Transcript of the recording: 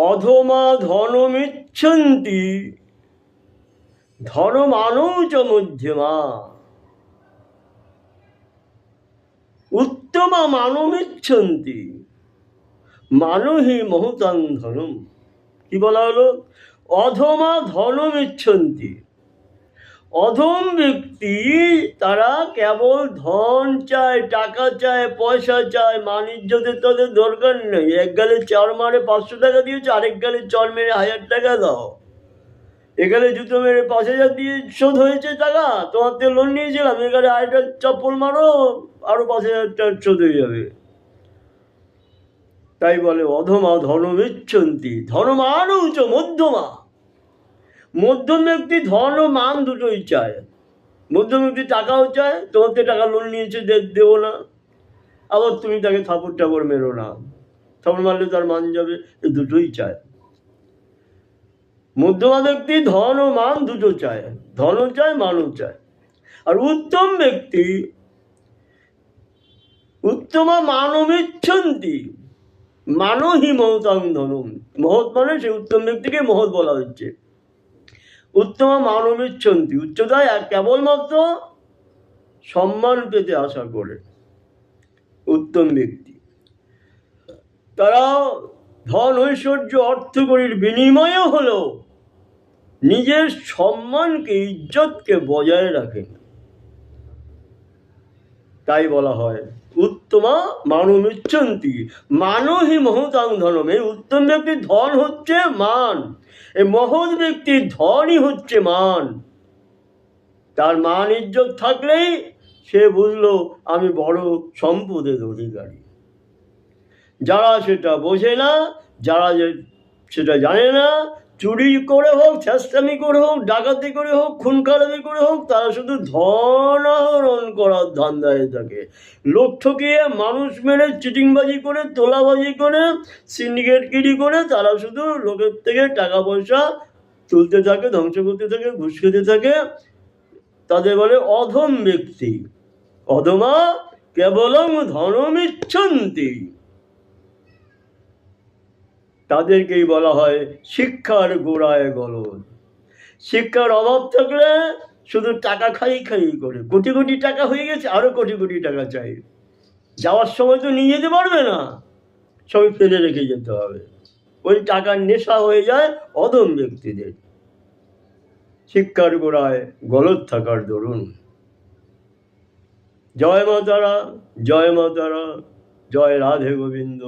অধমা ধনমিচ্ছন্তি ধনমানৌ চ মধ্যমা উত্তমা মানমিচ্ছন্তি মানহি মহতাং ধনম। কি বলা হলো? অধমা ধনমিচ্ছন্তি, অধম ব্যক্তি তারা কেবল ধন চায়, টাকা চায়, পয়সা চায়, মান ইজ্জতের তাদের দরকার নেই। এক গালে চর মারে 500 টাকা দিয়েছে, আরেক গালে চর মেরে 1000 টাকা দাও। এখানে জুতো মেরে 5000 দিয়ে শোধ হয়েছে টাকা, তোমার থেকে লোন নিয়েছিলাম, এখানে আরেকটা চপ্পল মারো, আরো 5000 টাকা শোধ হয়ে যাবে। তাই বলে অধমা ধনমিচ্ছন্তি ধনমানৌ চ মধ্যমা। মধ্যম ব্যক্তি ধন ও মান দুটোই চায়। মধ্যম ব্যক্তি টাকাও চায়, তোমার থেকে টাকা লোন নিয়েছে দেবো না, আবার তুমি তাকে থাপড় টাপড় মেরো না, থাপড় মারলে তার মান যাবে, এ দুটোই চায়। মধ্যমা ব্যক্তি ধন ও মান দুটো চায়, ধনও চায়, মানও চায়। আর উত্তম ব্যক্তি উত্তমা মানমিচ্ছন্তি মানহি মহতাং ধনম। মহৎ মানে সে উত্তম ব্যক্তিকে মহৎ বলা হচ্ছে। উত্তমা মানমিচ্ছন্তি, উচ্চতায় কেবলমাত্র সম্মান পেতে আশা করে উত্তম ব্যক্তি। তারা ধন ঐশ্বর্য অর্থকরীর বিনিময়ে হলেও নিজের সম্মানকে, ইজ্জতকে বজায় রাখেন। তাই বলা হয় উত্তমা মানমিচ্ছন্তি মানহি মহতাং ধনম। এই উত্তম ব্যক্তির ধন হচ্ছে মান, এই মহৎ ব্যক্তির ধনই হচ্ছে মান। তার মান ইজ্জত থাকলেই সে বুঝলো আমি বড় সম্পদের অধিকারী। যারা সেটা বোঝে না, যারা সেটা জানে না, চুরি করে হোক, ছেঁচড়ামি করে হোক, ডাকাতি করে হোক, খুন খারাপি করে হোক, তারা শুধু ধন আহরণ করার ধান্দায় থাকে। লোক ঠকিয়ে, মানুষ মেরে, চিটিংবাজি করে, তোলাবাজি করে, সিন্ডিকেটগিরি করে তারা শুধু লোকের থেকে টাকা পয়সা তুলতে থাকে, ধ্বংস করতে থাকে, ঘুষ খেতে থাকে। তাদের বলে অধম ব্যক্তি। অধমা কেবলং ধনমিচ্ছন্তি। তাদেরকেই বলা হয় শিক্ষার গোড়ায় গলদ। শিক্ষার অভাব থাকলে শুধু টাকা খাই করে, কোটি কোটি টাকা হয়ে গেছে, আরো কোটি কোটি টাকা চাই। যাওয়ার সময় তো নিয়ে যেতে পারবে না, সবই ফেলে রেখে যেতে হবে। ওই টাকার নেশা হয়ে যায় অধম ব্যক্তিদের। শিক্ষার গোড়ায় গলদ থাকার দরুন। জয় মা তারা, জয় মা তারা, জয় রাধে গোবিন্দ।